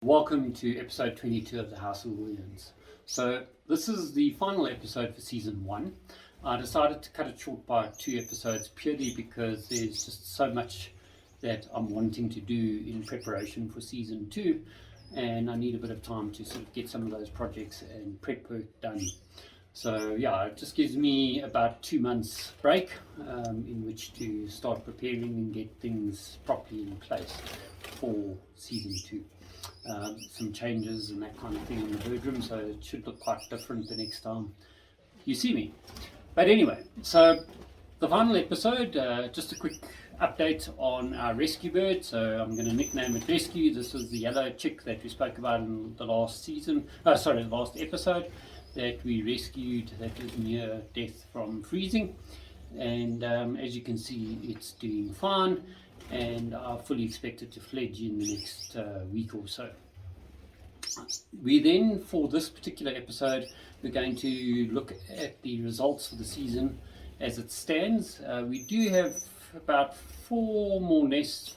Welcome to episode 22 of the House of Goudians. So this is the final episode for season 1. I decided to cut it short by 2 episodes purely because there's just so much that I'm wanting to do in preparation for season 2, and I need a bit of time to sort of get some of those projects and prep work done. So yeah, it just gives me about 2 months break in which to start preparing and get things properly in place for season 2. Some changes and that kind of thing in the bedroom, so it should look quite different the next time you see me. But anyway, so the final episode, just a quick update on our rescue bird. So I'm going to nickname it Rescue. This is the yellow chick that we spoke about in the last the last episode that we rescued, that was near death from freezing. And as you can see, it's doing fine, and I fully expect it to fledge in the next week or so. We then, for this particular episode, we're going to look at the results for the season as it stands. We do have about 5 more nests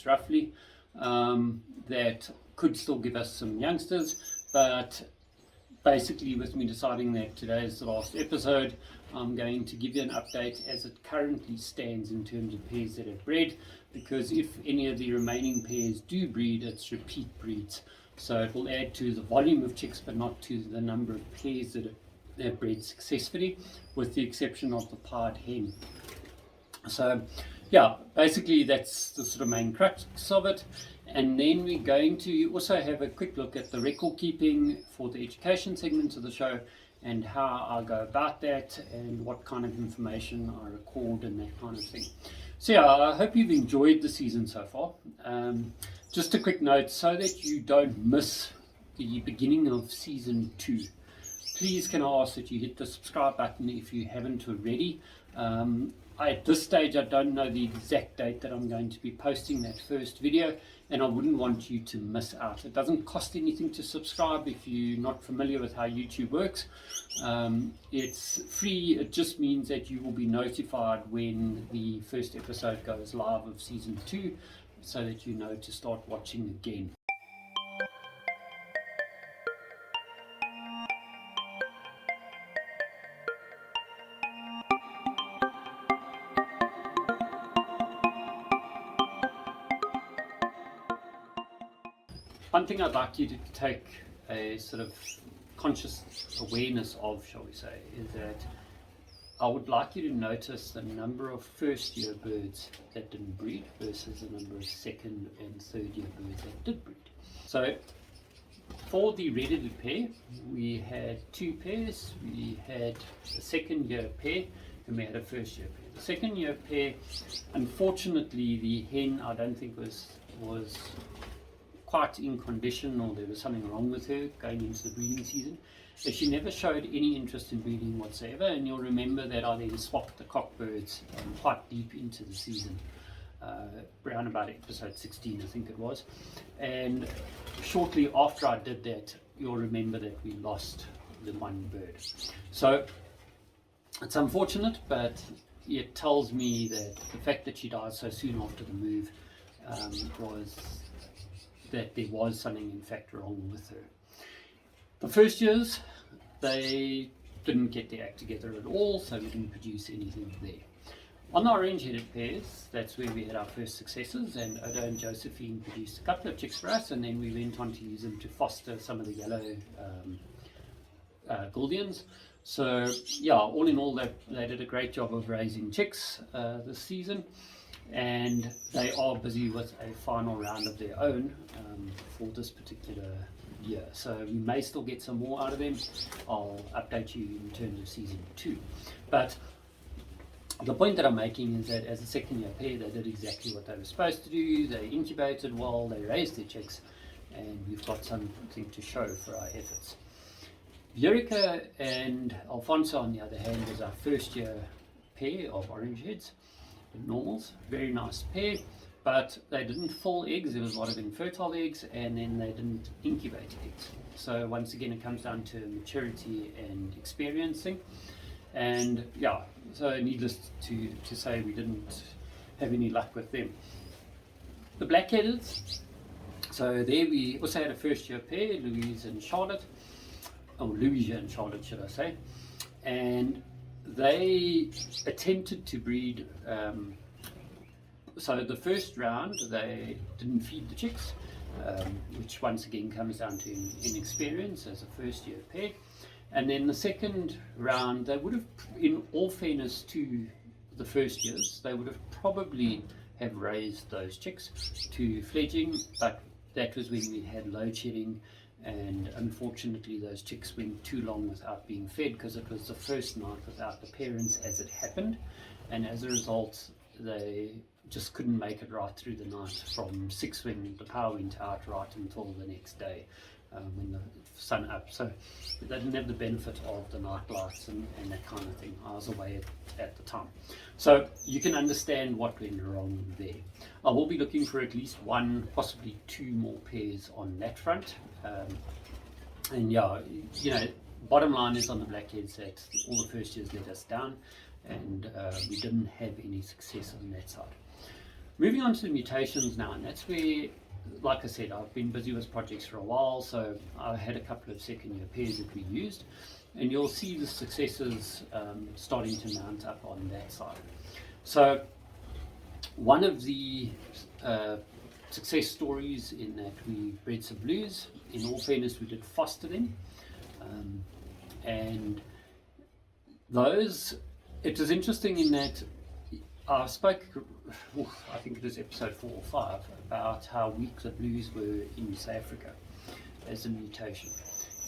roughly, that could still give us some youngsters, but basically with me deciding that today is the last episode, I'm going to give you an update as it currently stands in terms of pairs that have bred, because if any of the remaining pairs do breed, it's repeat breeds. So it will add to the volume of chicks but not to the number of pairs that have bred successfully, with the exception of the pied hen. So yeah, basically that's the sort of main crux of it. And then we're going to also have a quick look at the record keeping for the education segment of the show and how I go about that and what kind of information I record and that kind of thing. So yeah, I hope you've enjoyed the season so far. Just a quick note, so that you don't miss the beginning of season 2, please can I ask that you hit the subscribe button if you haven't already. At this stage I don't know the exact date that I'm going to be posting that first video, and I wouldn't want you to miss out. It doesn't cost anything to subscribe if you're not familiar with how YouTube works. It's free. It just means that you will be notified when the first episode goes live of season 2, so that you know to start watching again. One thing I'd like you to take a sort of conscious awareness of, shall we say, is that I would like you to notice the number of first year birds that didn't breed versus the number of second and third year birds that did breed. So for the red-headed pair, we had 2 pairs. We had a second year pair and we had a first year pair. The second year pair, unfortunately, the hen I don't think was quite in condition, or there was something wrong with her going into the breeding season. So she never showed any interest in breeding whatsoever, and you'll remember that I then swapped the cockbirds quite deep into the season, around about episode 16 I think it was, and shortly after I did that, you'll remember that we lost the one bird. So it's unfortunate, but it tells me that the fact that she died so soon after the move was that there was something in fact wrong with her. The first years, they didn't get their act together at all, so we didn't produce anything there. On the orange-headed pairs, that's where we had our first successes, and Odo and Josephine produced a couple of chicks for us, and then we went on to use them to foster some of the yellow Gouldians. So yeah, all in all, they did a great job of raising chicks this season, and they are busy with a final round of their own for this particular year. So we may still get some more out of them. I'll update you in terms of season 2. But the point that I'm making is that as a second year pair, they did exactly what they were supposed to do. They incubated well, they raised their chicks, and we've got something to show for our efforts. Viorica and Alfonso, on the other hand, was our first year pair of orange heads, the normals. Very nice pair, but they didn't fall eggs. There was a lot of infertile eggs, and then they didn't incubate eggs. So once again, it comes down to maturity and experiencing. And yeah, so needless to say, we didn't have any luck with them. The black-headeds, so So there we also had a first year pair, Louisa and Charlotte, or Louisa and Charlotte should I say, and they attempted to breed. So the first round they didn't feed the chicks, which once again comes down to inexperience as a first year pair. And then the second round they would have, in all fairness to the first years, they would have probably have raised those chicks to fledging, but that was when we had load shedding, and unfortunately those chicks went too long without being fed because it was the first night without the parents as it happened, and as a result they just couldn't make it right through the night from 6 when the power went out right until the next day when the sun up. So they didn't have the benefit of the night lights and that kind of thing. I was away at the time. So you can understand what went wrong there. I will be looking for at least one, possibly two more pairs on that front. And yeah, you know, bottom line is on the blackheads that all the first years let us down, and we didn't have any success on that side. Moving on to the mutations now, and that's where, like I said, I've been busy with projects for a while, so I had a couple of second year pairs that we used, and you'll see the successes starting to mount up on that side. So one of the success stories in that we bred some blues. In all fairness, we did foster them, and those, it was interesting in that I spoke, I think it was episode 4 or 5, about how weak the blues were in South Africa as a mutation,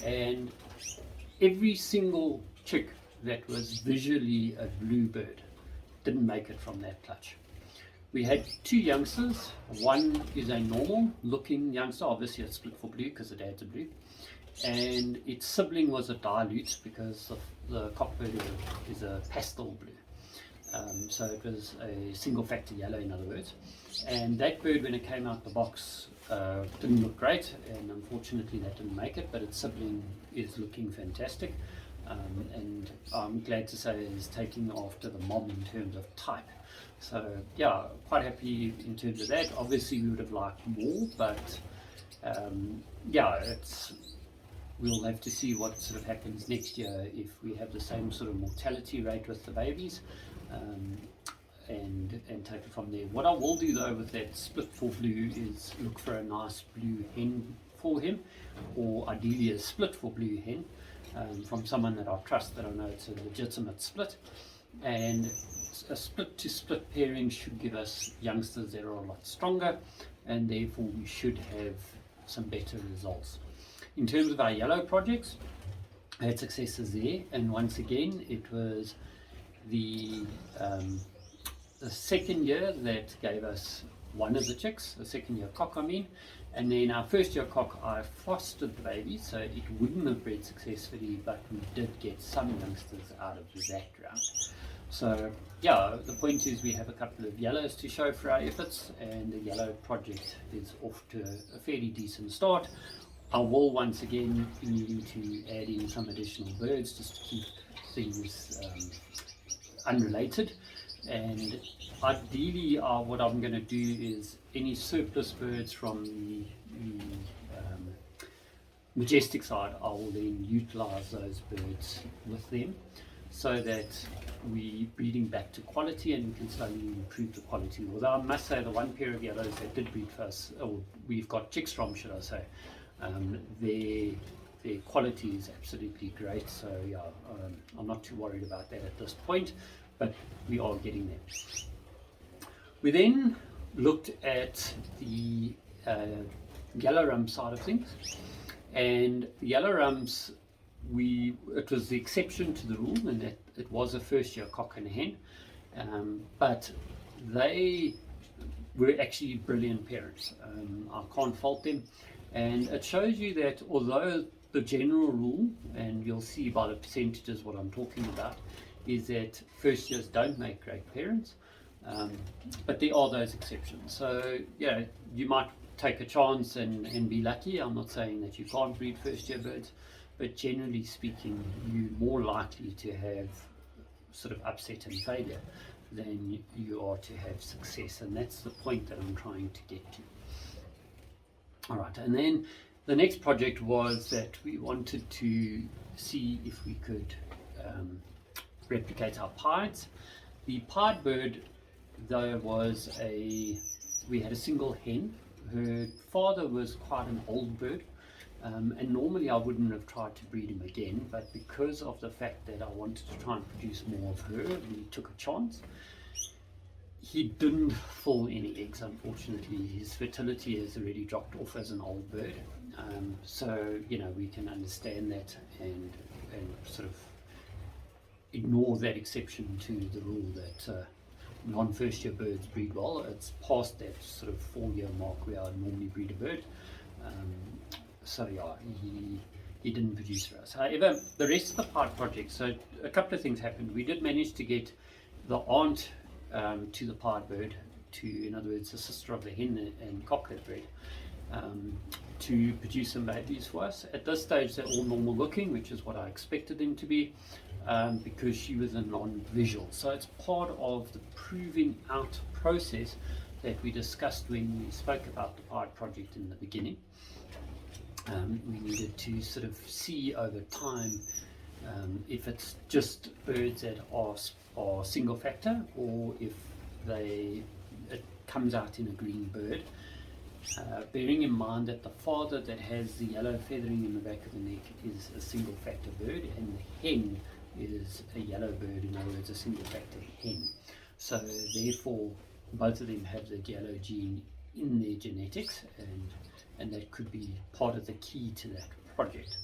and every single chick that was visually a blue bird didn't make it from that clutch. We had 2 youngsters. One is a normal looking youngster, obviously it's split for blue because the dad's a blue, and its sibling was a dilute because the cockbird is a pastel blue. So it was a single factor yellow, in other words, and that bird, when it came out the box, didn't look great, and unfortunately that didn't make it, but its sibling is looking fantastic, and I'm glad to say is taking after the mom in terms of type. So yeah, quite happy in terms of that. Obviously we would have liked more, but yeah, we'll have to see what sort of happens next year if we have the same sort of mortality rate with the babies, and take it from there. What I will do though with that split for blue is look for a nice blue hen for him, or ideally a split for blue hen, from someone that I trust, that I know it's a legitimate split, and a split to split pairing should give us youngsters that are a lot stronger, and therefore we should have some better results. In terms of our yellow projects, I had successes there, and once again it was the second year that gave us one of the chicks, the second year cock I mean, and then our first year cock I fostered the baby, so it wouldn't have bred successfully, but we did get some youngsters out of that round. So yeah, the point is we have a couple of yellows to show for our efforts, and the yellow project is off to a fairly decent start. I will once again be needing to add in some additional birds just to keep things unrelated, and ideally what I'm going to do is any surplus birds from the majestic side, I will then utilize those birds with them, so that we breeding back to quality and we can slowly improve the quality. Although I must say the one pair of yellows that did breed for us, or we've got chicks from should I say, their quality is absolutely great, so yeah, I'm not too worried about that at this point, but we are getting there. We then looked at the yellow rum side of things, and the yellow rums, it was the exception to the rule in that it was a first year cock and hen, but they were actually brilliant parents. I can't fault them, and it shows you that although the general rule, and you'll see by the percentages what I'm talking about, is that first years don't make great parents, but there are those exceptions. So yeah, you might take a chance and be lucky. I'm not saying that you can't breed first year birds, but generally speaking you're more likely to have sort of upset and failure than you are to have success, and that's the point that I'm trying to get to. All right, and then the next project was that we wanted to see if we could replicate our pieds. The pied bird, though, we had a single hen. Her father was quite an old bird, and normally I wouldn't have tried to breed him again, but because of the fact that I wanted to try and produce more of her, we took a chance. He didn't fall any eggs, unfortunately. His fertility has already dropped off as an old bird. So, we can understand that and sort of ignore that exception to the rule that non-first year birds breed well. It's past that sort of 4-year mark where I normally breed a bird. So yeah, he didn't produce for us. However, the rest of the pied project, so a couple of things happened. We did manage to get the aunt to the pied bird, in other words, the sister of the hen and cock that bred, to produce some babies for us. At this stage, they're all normal looking, which is what I expected them to be, because she was a non-visual. So it's part of the proving out process that we discussed when we spoke about the pied project in the beginning. We needed to sort of see over time if it's just birds that are single factor, or if it comes out in a green bird. Bearing in mind that the father that has the yellow feathering in the back of the neck is a single factor bird, and the hen is a yellow bird, in other words, a single factor hen. So therefore, both of them have the yellow gene in their genetics, and that could be part of the key to that project.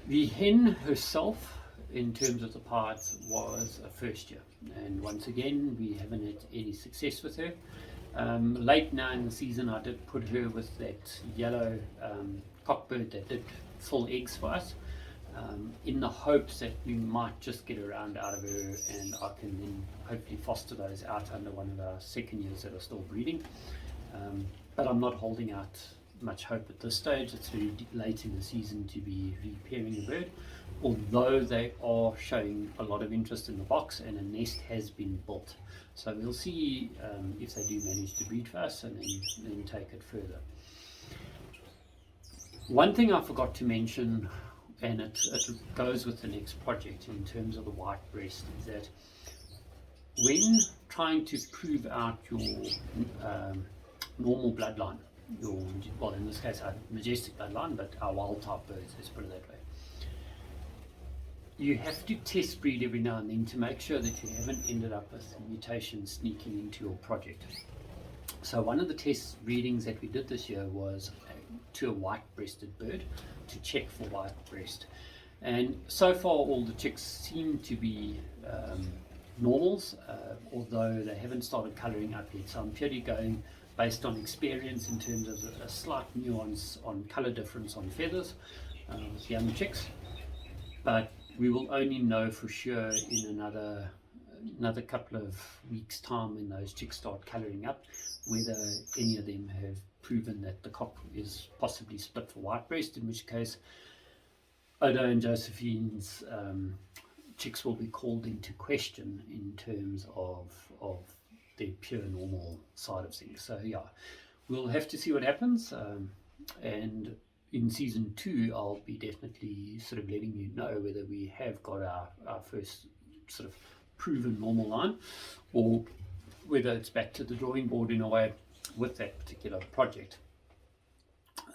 The hen herself, in terms of the pieds, was a first year, and once again we haven't had any success with her. Late now in the season I did put her with that yellow cockbird that did full eggs for us, in the hopes that we might just get a round out of her, and I can then hopefully foster those out under one of our second years that are still breeding. But I'm not holding out much hope at this stage. It's very late in the season to be repairing a bird, although they are showing a lot of interest in the box and a nest has been built. So we'll see if they do manage to breed for us, and then take it further. One thing I forgot to mention, and it goes with the next project in terms of the white breast, is that when trying to prove out your normal bloodline, well, in this case our majestic bloodline, but our wild type birds, let's put it that way, you have to test breed every now and then to make sure that you haven't ended up with mutations sneaking into your project. So one of the test breedings that we did this year was to a white-breasted bird to check for white breast, and so far all the chicks seem to be normals, although they haven't started colouring up yet. So I'm purely going based on experience in terms of a slight nuance on colour difference on feathers with young chicks, but we will only know for sure in another couple of weeks' time, when those chicks start colouring up, whether any of them have proven that the cock is possibly split for white breast, in which case Odo and Josephine's chicks will be called into question in terms of their pure normal side of things. So yeah, we'll have to see what happens, and in season 2 I'll be definitely sort of letting you know whether we have got our first sort of proven normal line, or whether it's back to the drawing board in a way with that particular project.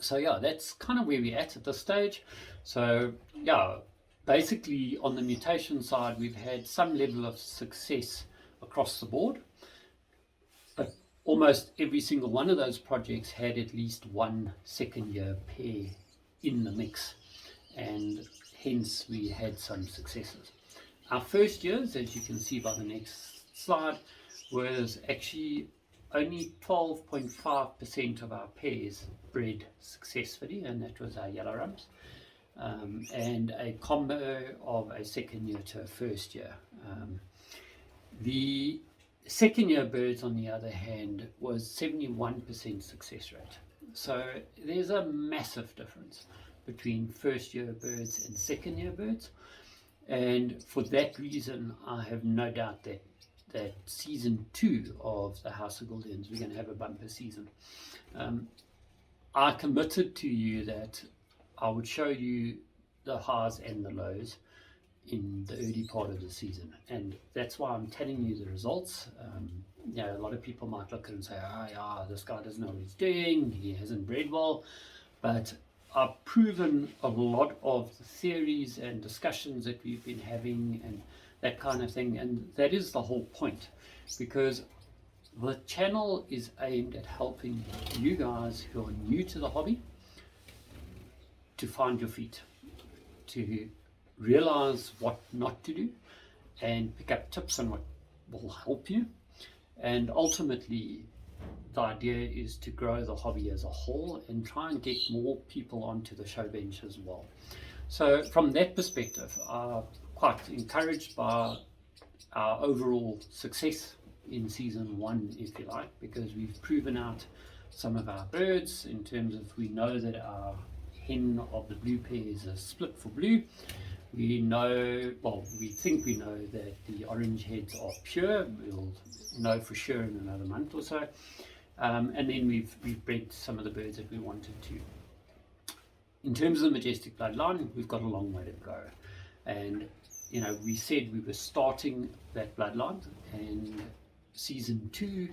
So yeah, that's kind of where we're at this stage. So yeah, basically on the mutation side we've had some level of success across the board, but almost every single one of those projects had at least one second year pair in the mix, and hence we had some successes. Our first years, as you can see by the next slide, was actually only 12.5% of our pairs bred successfully, and that was our yellow rumps, and a combo of a second year to a first year. The second year birds, on the other hand, was 71% success rate. So there's a massive difference between first year birds and second year birds, and for that reason I have no doubt that that season 2 of the House of Gouldians, we're going to have a bumper season. I committed to you that I would show you the highs and the lows in the early part of the season, and that's why I'm telling you the results. A lot of people might look at it and say, oh yeah, this guy doesn't know what he's doing, he hasn't bred well, but I've proven a lot of the theories and discussions that we've been having and that kind of thing, and that is the whole point, because the channel is aimed at helping you guys who are new to the hobby to find your feet, to realize what not to do, and pick up tips on what will help you. And ultimately, the idea is to grow the hobby as a whole and try and get more people onto the show bench as well. So from that perspective, I'm quite encouraged by our overall success in season 1, if you like, because we've proven out some of our birds in terms of, we know that our hen of the blue pair is a split for blue. We know, well, we think we know that the orange heads are pure. We'll know for sure in another month or so. And then we've bred some of the birds that we wanted to. In terms of the majestic bloodline, we've got a long way to go. And, we said we were starting that bloodline, and season 2,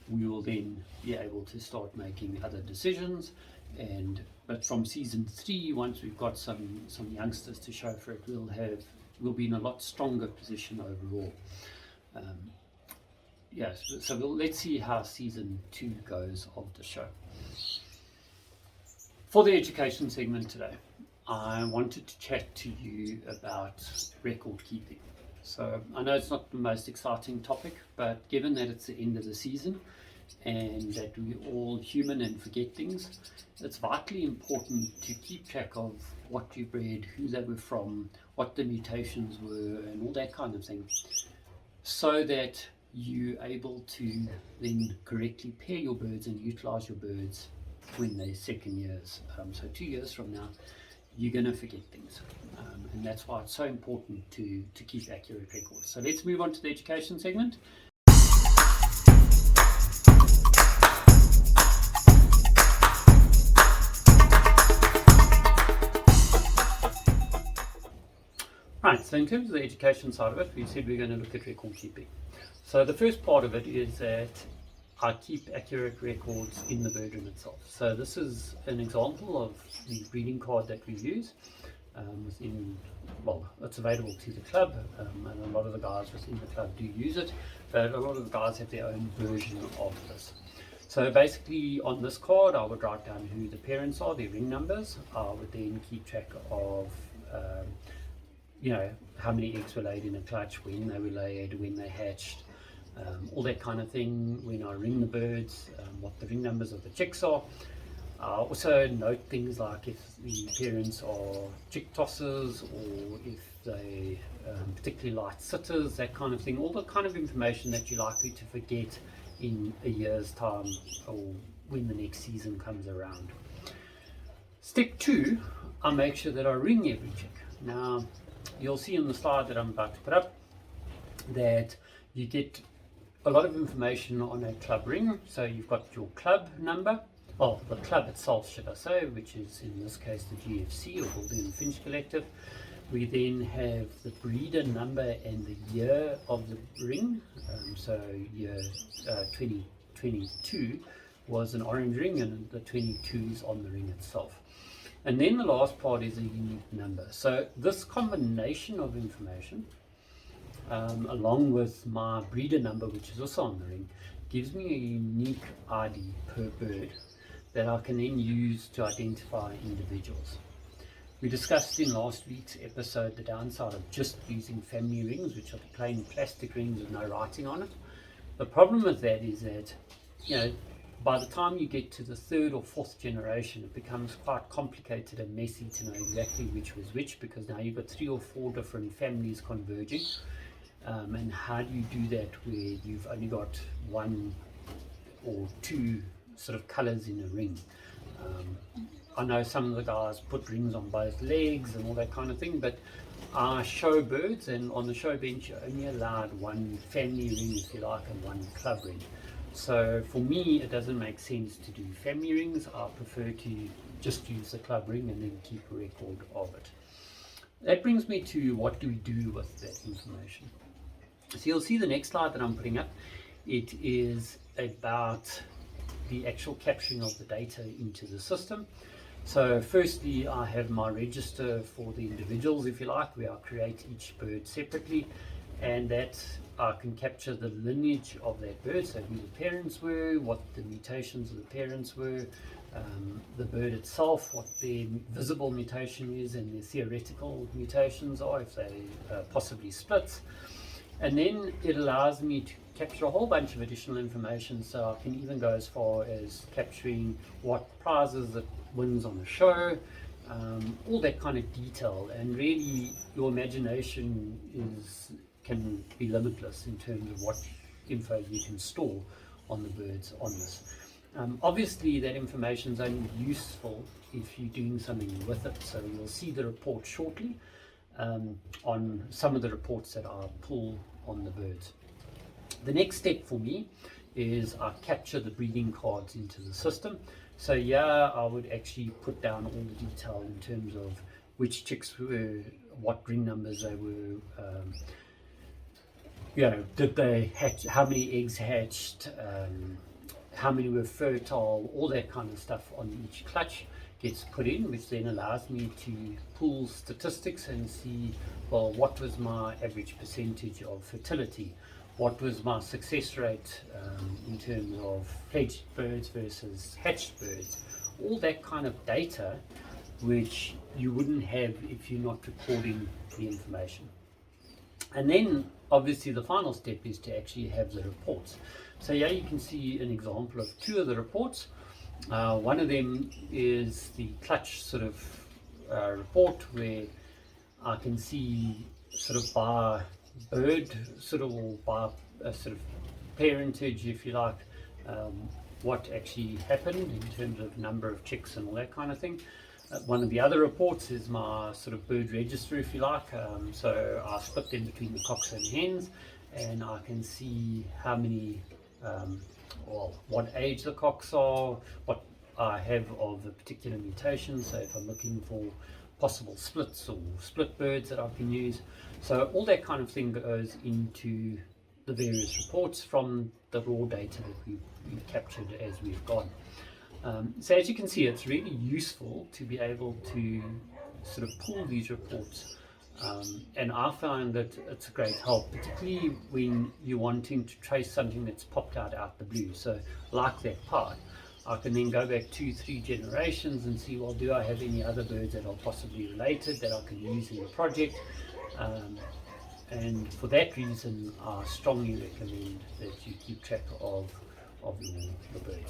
we will then be able to start making other decisions. But from season 3, once we've got some youngsters to show for it, we'll be in a lot stronger position overall. So let's see how season 2 goes of the show. For the education segment today, I wanted to chat to you about record keeping. So I know it's not the most exciting topic, but given that it's the end of the season and that we're all human and forget things, it's vitally important to keep track of what you bred, who they were from, what the mutations were, and all that kind of thing, so that you're able to then correctly pair your birds and utilize your birds when they're second years. So 2 years from now, you're going to forget things, and that's why it's so important to keep accurate records. So let's move on to the education segment. Right, so in terms of the education side of it, we said we're going to look at record keeping. So the first part of it is that I keep accurate records in the bird room itself. So this is an example of the breeding card that we use. It's available to the club, and a lot of the guys within the club do use it, but a lot of the guys have their own version of this. So basically on this card, I would write down who the parents are, their ring numbers. I would then keep track of how many eggs were laid in a clutch, when they were laid, when they hatched, all that kind of thing. When I ring the birds, what the ring numbers of the chicks are. Also note things like if the parents are chick tossers, or if they particularly light sitters, that kind of thing. All the kind of information that you're likely to forget in a year's time or when the next season comes around. Step 2, I make sure that I ring every chick. Now, you'll see in the slide that I'm about to put up that you get a lot of information on a club ring. So you've got your club number, the club itself, should I say, which is in this case the GFC, or Gouldian Finch Collective. We then have the breeder number and the year of the ring. So year 2022 was an orange ring, and the 22 is on the ring itself. And then the last part is a unique number. So this combination of information, along with my breeder number, which is also on the ring, gives me a unique ID per bird that I can then use to identify individuals. We discussed in last week's episode the downside of just using family rings, which are the plain plastic rings with no writing on it. The problem with that is that, by the time you get to the 3rd or 4th generation, it becomes quite complicated and messy to know exactly which was which, because now you've got 3 or 4 different families converging. And how do you do that where you've only got 1 or 2 sort of colors in a ring? I know some of the guys put rings on both legs and all that kind of thing, but I show birds, and on the show bench you're only allowed one family ring, if you like, and one club ring. So for me, it doesn't make sense to do family rings. I prefer to just use the club ring and then keep a record of it. That brings me to what do we do with that information. So you'll see the next slide that I'm putting up. It is about the actual capturing of the data into the system. So firstly, I have my register for the individuals, if you like, where I create each bird separately, and that I can capture the lineage of that bird, so who the parents were, what the mutations of the parents were, the bird itself, what their visible mutation is and their theoretical mutations are, if they possibly splits. And then it allows me to capture a whole bunch of additional information, so I can even go as far as capturing what prizes it wins on a show, all that kind of detail. And really your imagination can be limitless in terms of what info you can store on the birds on this. Obviously that information is only useful if you're doing something with it, so you'll see the report shortly on some of the reports that I pull on the birds. The next step for me is I capture the breeding cards into the system. So yeah, I would actually put down all the detail in terms of which chicks were, what ring numbers they were, did they hatch, how many eggs hatched, how many were fertile, all that kind of stuff on each clutch gets put in, which then allows me to pull statistics and see, well, what was my average percentage of fertility, what was my success rate in terms of fledged birds versus hatched birds, all that kind of data which you wouldn't have if you're not recording the information. And then obviously the final step is to actually have the reports. So here you can see an example of two of the reports. One of them is the clutch sort of report, where I can see sort of by bird, sort of, or by a sort of parentage, if you like, what actually happened in terms of number of chicks and all that kind of thing. One of the other reports is my sort of bird register, if you like. So I split them between the cocks and hens, and I can see how many, what age the cocks are, what I have of a particular mutation. So if I'm looking for possible splits or split birds that I can use. So all that kind of thing goes into the various reports from the raw data that we've captured as we've gone. So as you can see, it's really useful to be able to sort of pull these reports, and I find that it's a great help, particularly when you're wanting to trace something that's popped out the blue. So like that part, I can then go back 2-3 generations and see, well, do I have any other birds that are possibly related that I can use in the project? And for that reason, I strongly recommend that you keep track of the birds.